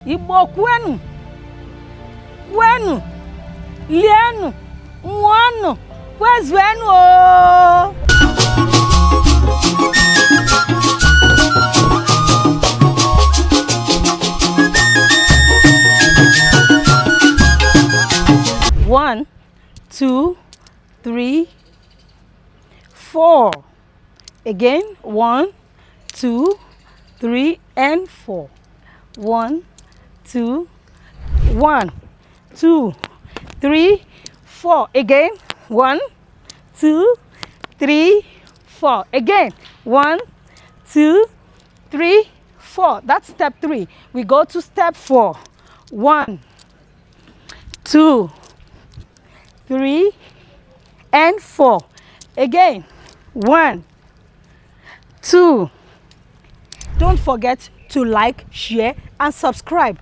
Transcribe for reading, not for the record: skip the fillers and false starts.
Igbo kwenu, kwenu, lienu, nwanu, kwezuenu o. One, two, three, four. Again, 1, 2, 3, and 4. 1, 2, 1, 2, 3, 4. Again, 1, 2, 3, 4. Again, 1, 2, 3, 4. That's step 3. We go to step 4. 1, 2, 3, and 4. Again, 1, 2. Don't forget to like, share, and subscribe.